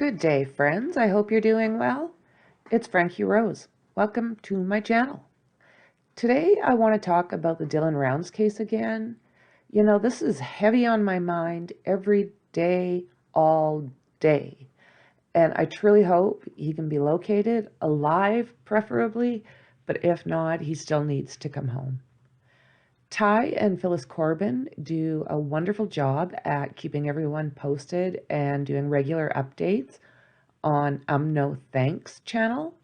Good day, friends. I hope you're doing well. It's Frankie Rose. Welcome to my channel. Today, I want to talk about the Dylan Rounds case again. You know, this is heavy on my mind every day, all day. And I truly hope he can be located, alive preferably, but if not, he still needs to come home. Ty and Phyllis Corbin do a wonderful job at keeping everyone posted and doing regular updates on No Thanks channel,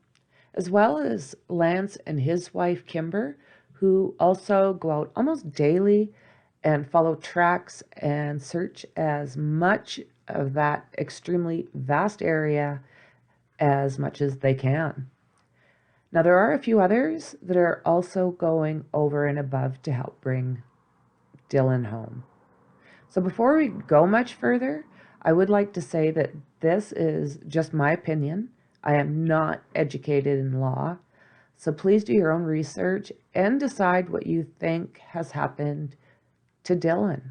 as well as Lance and his wife Kimber, who also go out almost daily and follow tracks and search as much of that extremely vast area as much as they can. Now, there are a few others that are also going over and above to help bring Dylan home. So before we go much further, I would like to say that this is just my opinion. I am not educated in law, so please do your own research and decide what you think has happened to Dylan.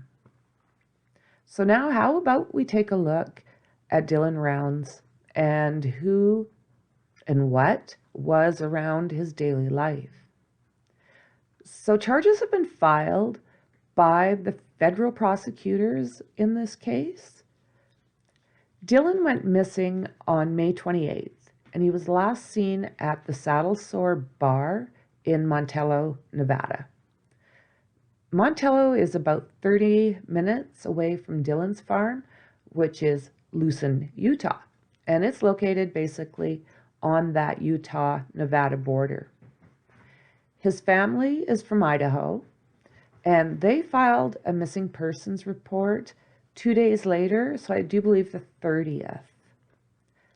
So now how about we take a look at Dylan Rounds and who and what was around his daily life. So charges have been filed by the federal prosecutors in this case. Dylan went missing on May 28th, and he was last seen at the Saddle Sore Bar in Montello, Nevada. Montello is about 30 minutes away from Dylan's farm, which is Lucin, Utah, and it's located basically on that Utah-Nevada border. His family is from Idaho, and they filed a missing persons report 2 days later, so I do believe the 30th.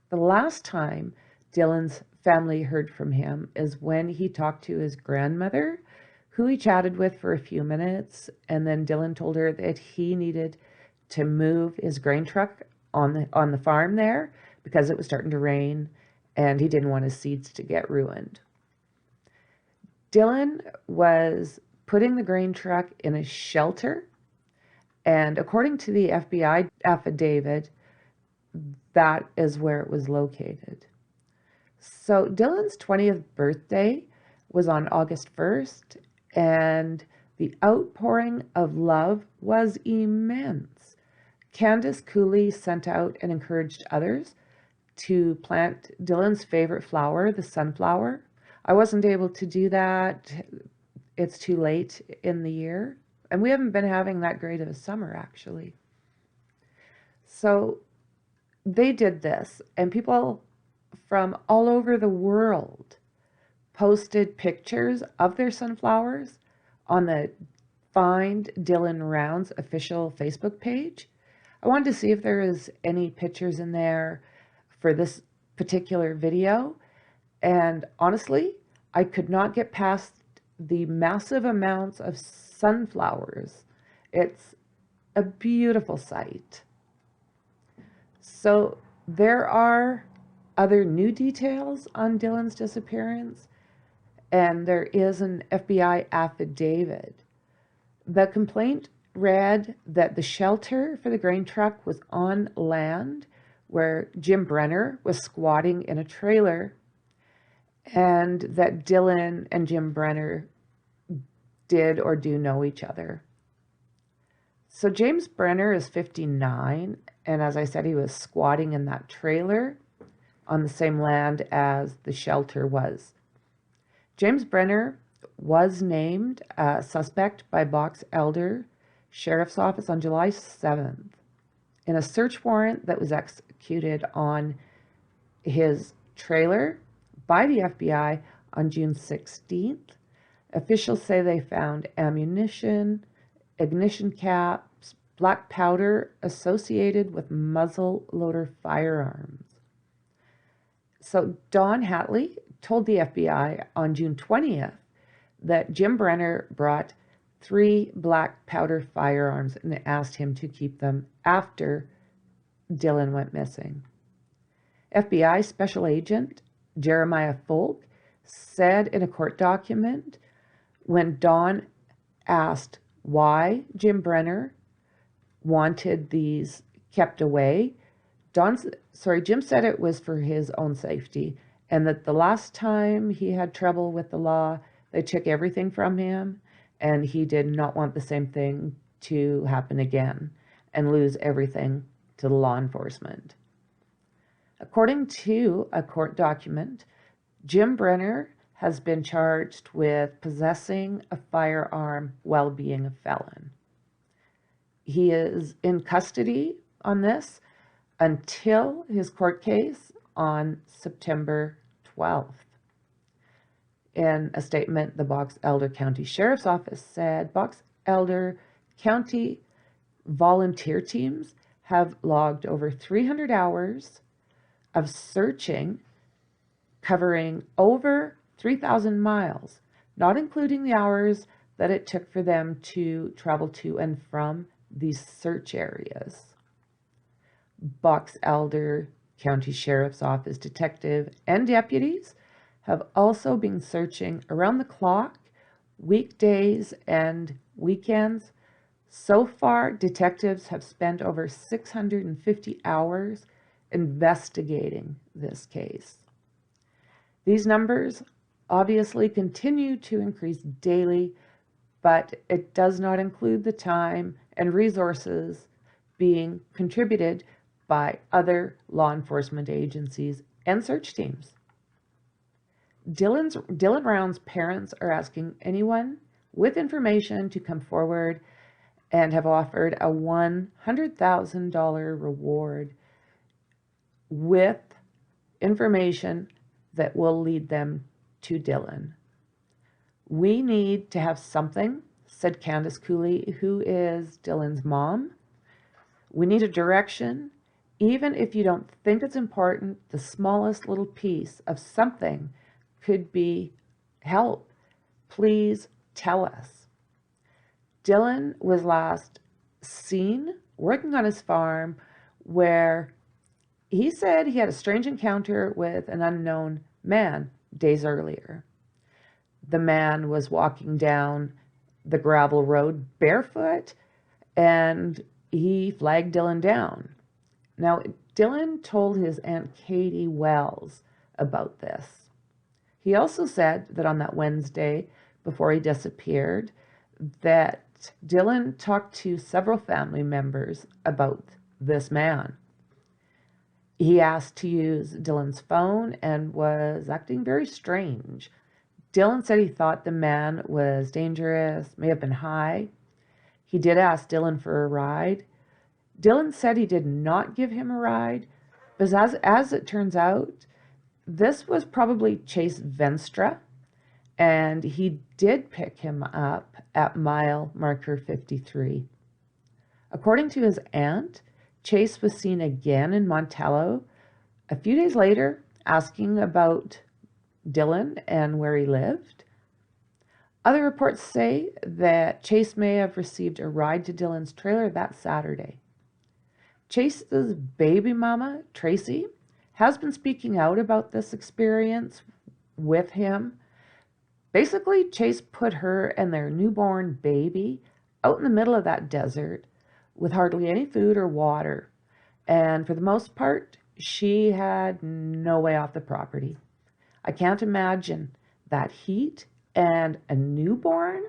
The last time Dylan's family heard from him is when he talked to his grandmother, who he chatted with for a few minutes, and then Dylan told her that he needed to move his grain truck on the farm there because it was starting to rain and he didn't want his seeds to get ruined. Dylan was putting the grain truck in a shelter, and according to the FBI affidavit, that is where it was located. So Dylan's 20th birthday was on August 1st, and the outpouring of love was immense. Candice Cooley sent out and encouraged others to plant Dylan's favorite flower, the sunflower. I wasn't able to do that. It's too late in the year. And we haven't been having that great of a summer, actually. So they did this, and people from all over the world posted pictures of their sunflowers on the Find Dylan Rounds official Facebook page. I wanted to see if there was any pictures in there for this particular video, and honestly, I could not get past the massive amounts of sunflowers. It's a beautiful sight. So there are other new details on Dylan's disappearance, and there is an FBI affidavit. The complaint read that the shelter for the grain truck was on land where Jamesbrenner was squatting in a trailer, and that Dylan and Jamesbrenner did or do know each other. So Jamesbrenner is 59, and as I said, he was squatting in that trailer on the same land as the shelter was. Jamesbrenner was named a suspect by Box Elder Sheriff's Office on July 7th in a search warrant that was executed on his trailer by the FBI on June 16th. Officials say they found ammunition, ignition caps, black powder associated with muzzle loader firearms. So Don Hatley told the FBI on June 20th that Jamesbrenner brought 3 black powder firearms and asked him to keep them after Dylan went missing. FBI Special Agent Jeremiah Folk said in a court document, when Don asked why Jamesbrenner wanted these kept away, Jim said it was for his own safety, and that the last time he had trouble with the law, they took everything from him, and he did not want the same thing to happen again and lose everything to the law enforcement. According to a court document, Jamesbrenner has been charged with possessing a firearm while being a felon. He is in custody on this until his court case on September 12th. In a statement, the Box Elder County Sheriff's Office said Box Elder County volunteer teams have logged over 300 hours of searching, covering over 3,000 miles, not including the hours that it took for them to travel to and from these search areas. Box Elder County Sheriff's Office detective and deputies have also been searching around the clock, weekdays and weekends. So far, detectives have spent over 650 hours investigating this case. These numbers obviously continue to increase daily, but it does not include the time and resources being contributed by other law enforcement agencies and search teams. Dylan Round's parents are asking anyone with information to come forward and have offered a $100,000 reward with information that will lead them to Dylan. We need to have something, said Candice Cooley, who is Dylan's mom. We need a direction. Even if you don't think it's important, the smallest little piece of something could be help. Please tell us. Dylan was last seen working on his farm where he said he had a strange encounter with an unknown man days earlier. The man was walking down the gravel road barefoot, and he flagged Dylan down. Now, Dylan told his Aunt Katie Wells about this. He also said that on that Wednesday, before he disappeared, that Dylan talked to several family members about this man. He asked to use Dylan's phone and was acting very strange. Dylan said he thought the man was dangerous, may have been high. He did ask Dylan for a ride. Dylan said he did not give him a ride, but as it turns out, this was probably Chase Venstra, and he did pick him up at mile marker 53. According to his aunt, Chase was seen again in Montello a few days later asking about Dylan and where he lived. Other reports say that Chase may have received a ride to Dylan's trailer that Saturday. Chase's baby mama, Tracy, has been speaking out about this experience with him. Basically, Chase put her and their newborn baby out in the middle of that desert with hardly any food or water. And for the most part, she had no way off the property. I can't imagine that heat and a newborn.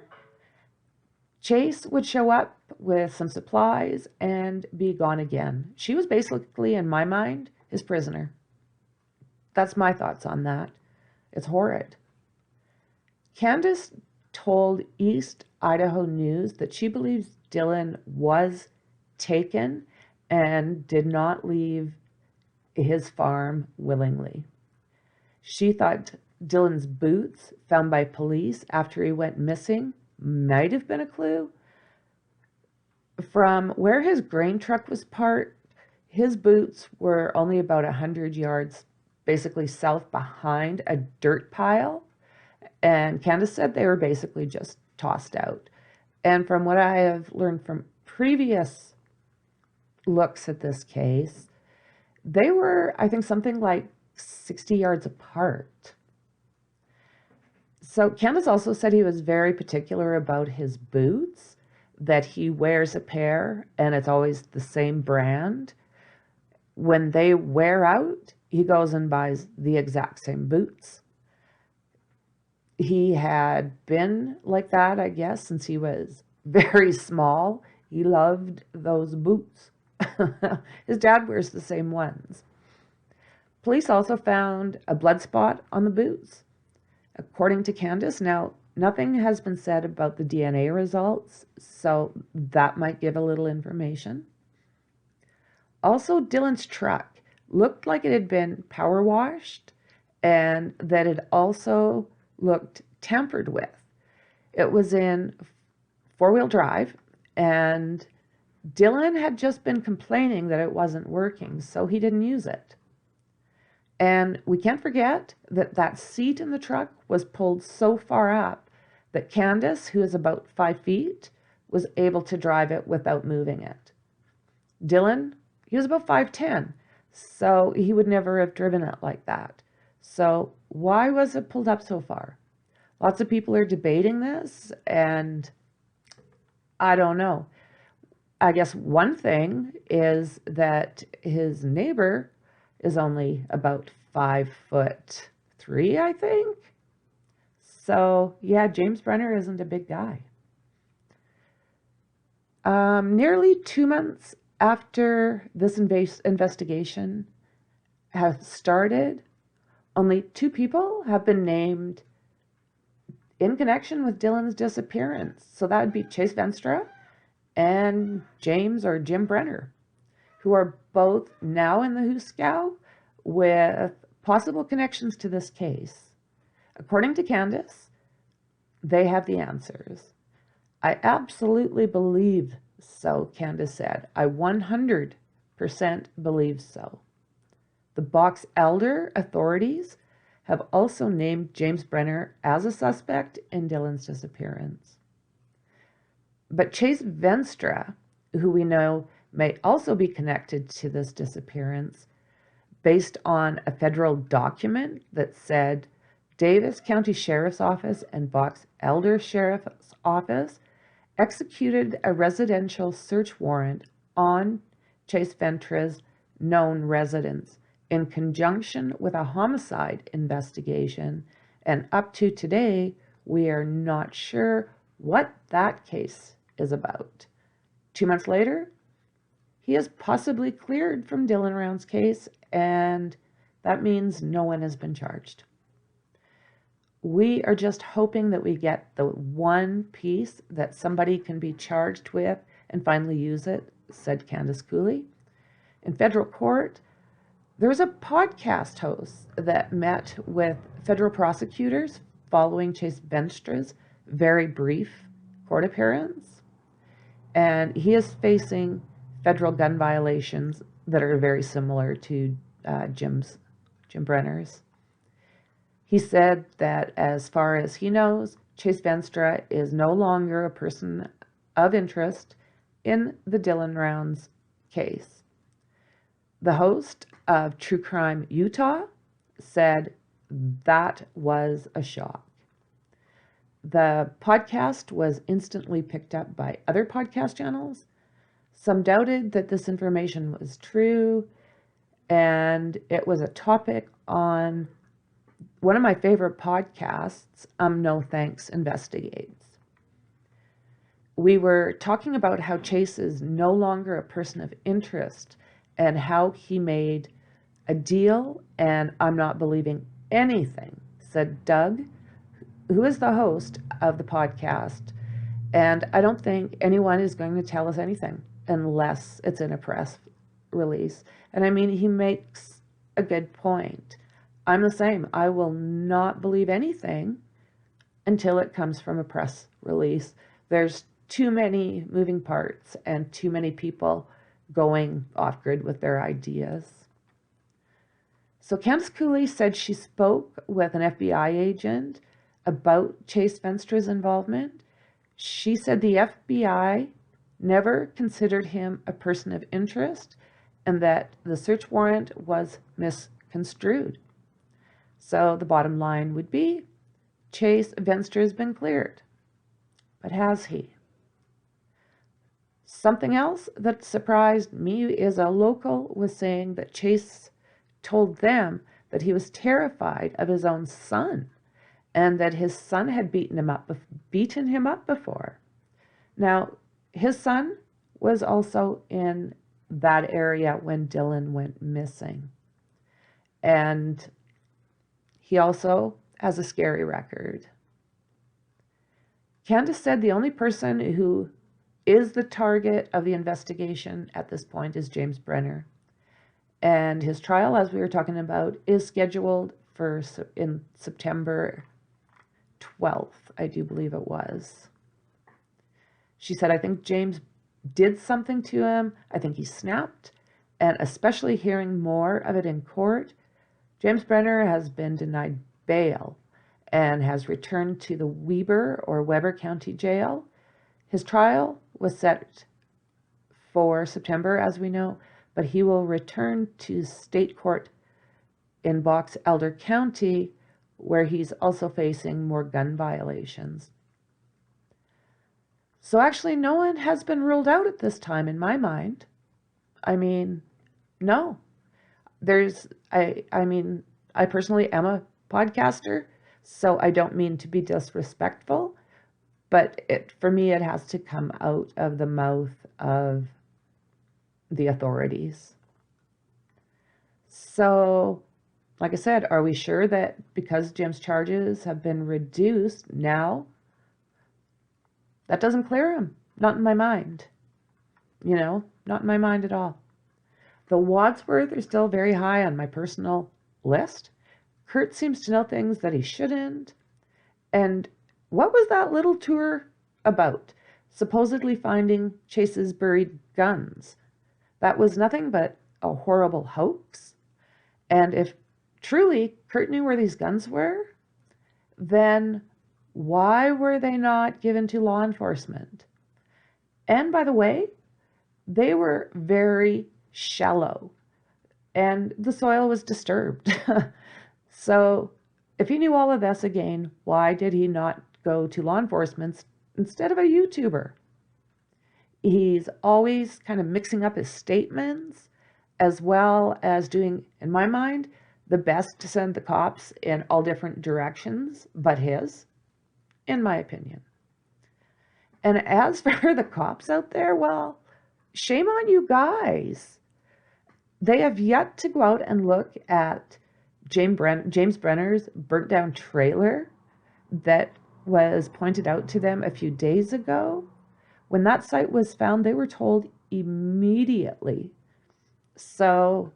Chase would show up with some supplies and be gone again. She was basically, in my mind, his prisoner. That's my thoughts on that. It's horrid. Candice told East Idaho News that she believes Dylan was taken and did not leave his farm willingly. She thought Dylan's boots found by police after he went missing might have been a clue. From where his grain truck was parked, his boots were only about 100 yards basically south behind a dirt pile, and Candice said they were basically just tossed out. And from what I have learned from previous looks at this case, they were, I think, something like 60 yards apart. So Candice also said he was very particular about his boots, that he wears a pair and it's always the same brand. When they wear out, he goes and buys the exact same boots. He had been like that, I guess, since he was very small. He loved those boots. His dad wears the same ones. Police also found a blood spot on the boots. According to Candice, now nothing has been said about the DNA results, so that might give a little information. Also, Dylan's truck looked like it had been power washed and that it also looked tampered with. It was in four-wheel drive, and Dylan had just been complaining that it wasn't working, so he didn't use it. And we can't forget that that seat in the truck was pulled so far up that Candice, who is about 5 feet, was able to drive it without moving it. Dylan, he was about 5'10", so he would never have driven it like that. So why was it pulled up so far? Lots of people are debating this, and I don't know. I guess one thing is that his neighbor is only about 5'3", I think. So yeah, Jamesbrenner isn't a big guy. Nearly 2 months after this investigation has started, only 2 people have been named in connection with Dylan's disappearance. So that would be Chase Venstra and James or Jim Brenner, who are both now in the Hooskow with possible connections to this case. According to Candice, they have the answers. I absolutely believe so, Candice said. I 100% believe so. The Box Elder authorities have also named Jamesbrenner as a suspect in Dylan's disappearance. But Chase Venstra, who we know may also be connected to this disappearance, based on a federal document that said Davis County Sheriff's Office and Box Elder Sheriff's Office executed a residential search warrant on Chase Ventra's known residence in conjunction with a homicide investigation, and up to today, we are not sure what that case is about. 2 months later, he is possibly cleared from Dylan Round's case, and that means no one has been charged. We are just hoping that we get the one piece that somebody can be charged with and finally use it, said Candice Cooley. In federal court, there was a podcast host that met with federal prosecutors following Chase Venstra's very brief court appearance, and he is facing federal gun violations that are very similar to Jim Brenner's. He said that as far as he knows, Chase Venstra is no longer a person of interest in the Dylan Rounds case. The host of True Crime Utah said that was a shock. The podcast was instantly picked up by other podcast channels. Some doubted that this information was true, and it was a topic on one of my favorite podcasts, No Thanks Investigates. We were talking about how Chase is no longer a person of interest and how he made a deal, and I'm not believing anything, said Doug, who is the host of the podcast. And I don't think anyone is going to tell us anything unless it's in a press release. And I mean, he makes a good point. I'm the same. I will not believe anything until it comes from a press release. There's too many moving parts and too many people going off grid with their ideas. So Candice Cooley said she spoke with an FBI agent about Chase Venstra's involvement. She said the FBI never considered him a person of interest and that the search warrant was misconstrued. So the bottom line would be Chase Venstra has been cleared. But has he? Something else that surprised me is a local was saying that Chase told them that he was terrified of his own son and that his son had beaten him up before. Now, his son was also in that area when Dylan went missing. And he also has a scary record. Candice said the only person who is the target of the investigation at this point is Jamesbrenner. And his trial, as we were talking about, is scheduled for in September 12th, I do believe it was. She said, I think James did something to him. I think he snapped. And especially hearing more of it in court, Jamesbrenner has been denied bail and has returned to the Weber County Jail. His trial was set for September, as we know, but he will return to state court in Box Elder County, where he's also facing more gun violations. So actually, no one has been ruled out at this time in my mind. I mean, no. I personally am a podcaster, so I don't mean to be disrespectful, but for me, it has to come out of the mouth of the authorities. So, like I said, are we sure that because Jim's charges have been reduced now, that doesn't clear him? Not in my mind. Not in my mind at all. The Wadsworth are still very high on my personal list. Kurt seems to know things that he shouldn't. And what was that little tour about? Supposedly finding Chase's buried guns. That was nothing but a horrible hoax. And if truly Kurt knew where these guns were, then why were they not given to law enforcement? And by the way, they were very shallow and the soil was disturbed. So if he knew all of this, again, why did he not go to law enforcement instead of a YouTuber? He's always kind of mixing up his statements, as well as doing, in my mind, the best to send the cops in all different directions but his, in my opinion. And as for the cops out there, well, shame on you guys. They have yet to go out and look at Jamesbrenner's burnt down trailer that was pointed out to them a few days ago. When that site was found, they were told immediately. So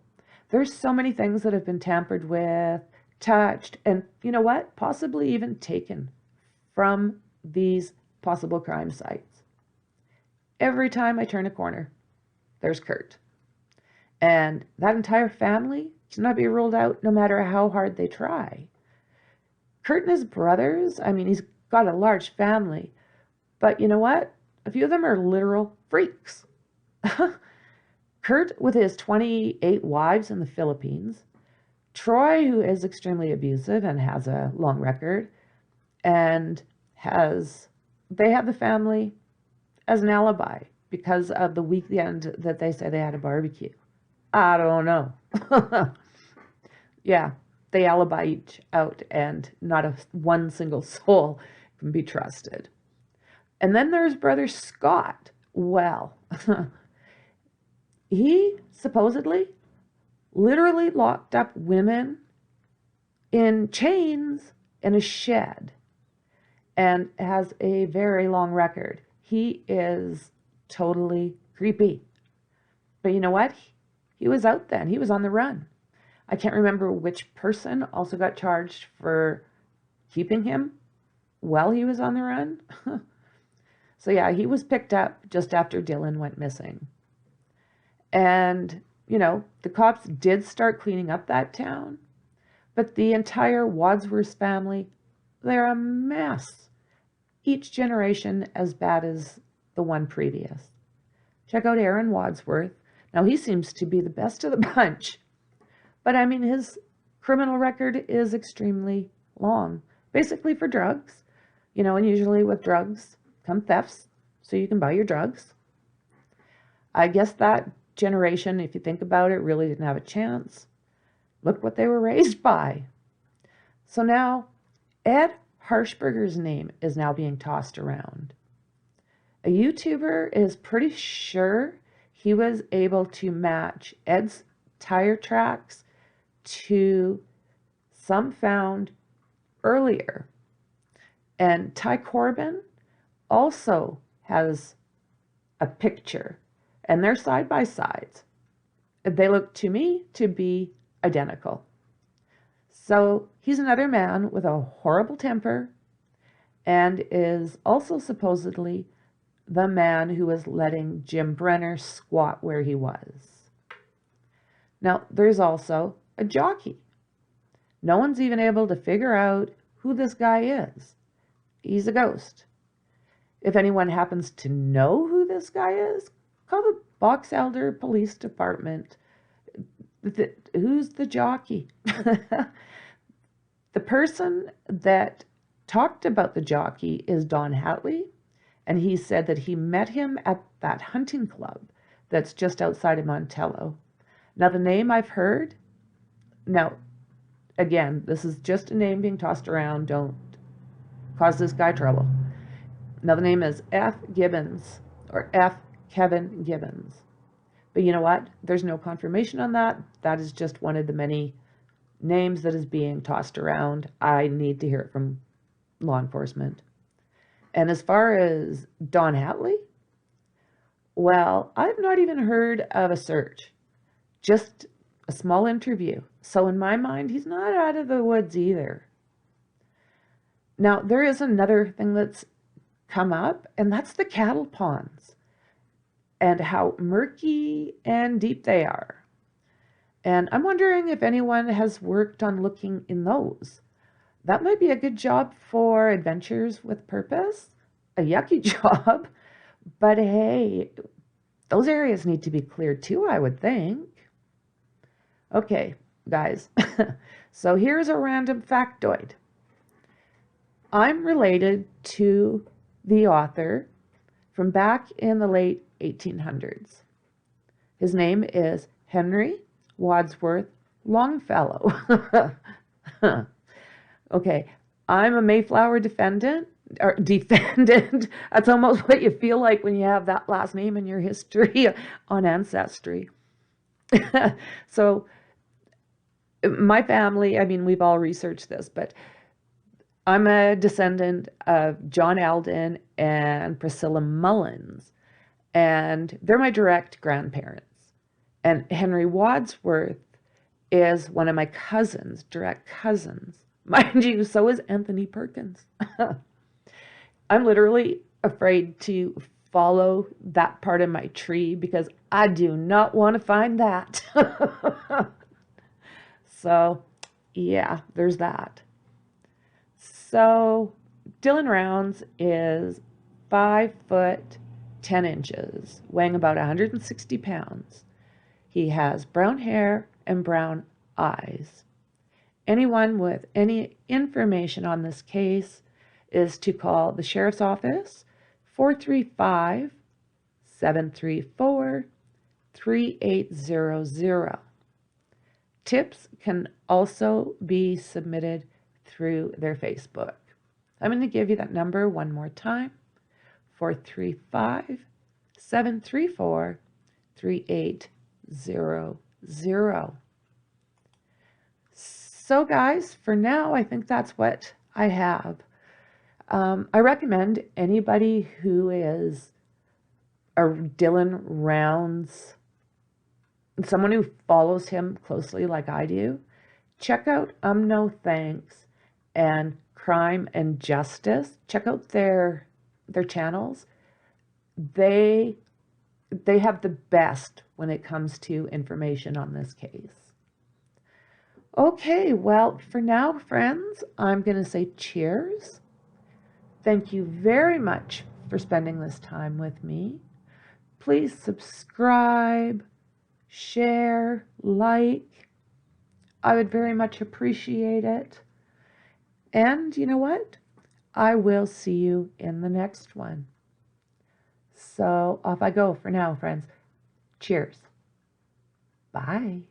there's so many things that have been tampered with, touched, and you know what? Possibly even taken from these possible crime sites. Every time I turn a corner, there's Kurt. And that entire family cannot be ruled out no matter how hard they try. Kurt and his brothers, he's got a large family, but you know what? A few of them are literal freaks. Kurt with his 28 wives in the Philippines, Troy, who is extremely abusive and has a long record, and they have the family as an alibi because of the weekend that they say they had a barbecue. I don't know. Yeah, they alibi each out and not one single soul can be trusted. And then there's brother Scott. Well, he supposedly literally locked up women in chains in a shed and has a very long record. He is totally creepy. But you know what? He was out then. He was on the run. I can't remember which person also got charged for keeping him while he was on the run. So yeah, he was picked up just after Dylan went missing. And, the cops did start cleaning up that town, but the entire Wadsworth family, they're a mess. Each generation as bad as the one previous. Check out Aaron Wadsworth. Now, he seems to be the best of the bunch, but his criminal record is extremely long, basically for drugs, and usually with drugs come thefts, so you can buy your drugs. I guess that generation, if you think about it, really didn't have a chance. Look what they were raised by. So now Ed Harshberger's name is now being tossed around. A YouTuber is pretty sure he was able to match Ed's tire tracks to some found earlier. And Ty Corbin also has a picture, and they're side by sides. They look to me to be identical. So he's another man with a horrible temper and is also supposedly the man who was letting Jamesbrenner squat where he was. Now, there's also a jockey. No one's even able to figure out who this guy is. He's a ghost. If anyone happens to know who this guy is, call the Box Elder Police Department. Who's the jockey? The person that talked about the jockey is Don Hatley, and he said that he met him at that hunting club that's just outside of Montello. Now, the name I've heard, now, again, this is just a name being tossed around. Don't cause this guy trouble. Now, the name is F. Gibbons, or F. Kevin Gibbons. But you know what? There's no confirmation on that. That is just one of the many names that is being tossed around. I need to hear it from law enforcement. And as far as Don Hatley, well, I've not even heard of a search, just a small interview. So in my mind, he's not out of the woods either. Now, there is another thing that's come up, and that's the cattle ponds and how murky and deep they are. And I'm wondering if anyone has worked on looking in those. That might be a good job for Adventures with Purpose. A yucky job, but hey, those areas need to be cleared too, I would think. Okay, guys, so here's a random factoid. I'm related to the author from back in the late 1800s. His name is Henry Wadsworth Longfellow. Okay, I'm a Mayflower defendant. That's almost what you feel like when you have that last name in your history on Ancestry. So my family, I mean, we've all researched this, but I'm a descendant of John Alden and Priscilla Mullins, and they're my direct grandparents. And Henry Wadsworth is one of my cousins, direct cousins. Mind you, so is Anthony Perkins. I'm literally afraid to follow that part of my tree because I do not want to find that. So, yeah, there's that. So, Dylan Rounds is 5 foot 10 inches, weighing about 160 pounds. He has brown hair and brown eyes. Anyone with any information on this case is to call the Sheriff's Office 435-734-3800. Tips can also be submitted through their Facebook. I'm going to give you that number one more time, 435-734-3800. So guys, for now, I think that's what I have. I recommend anybody who is a Dylan Rounds, someone who follows him closely like I do, check out No Thanks and Crime and Justice. Check out their channels. They have the best when it comes to information on this case. Okay, well, for now, friends, I'm going to say cheers. Thank you very much for spending this time with me. Please subscribe, share, like. I would very much appreciate it. And you know what? I will see you in the next one. So off I go for now, friends. Cheers. Bye.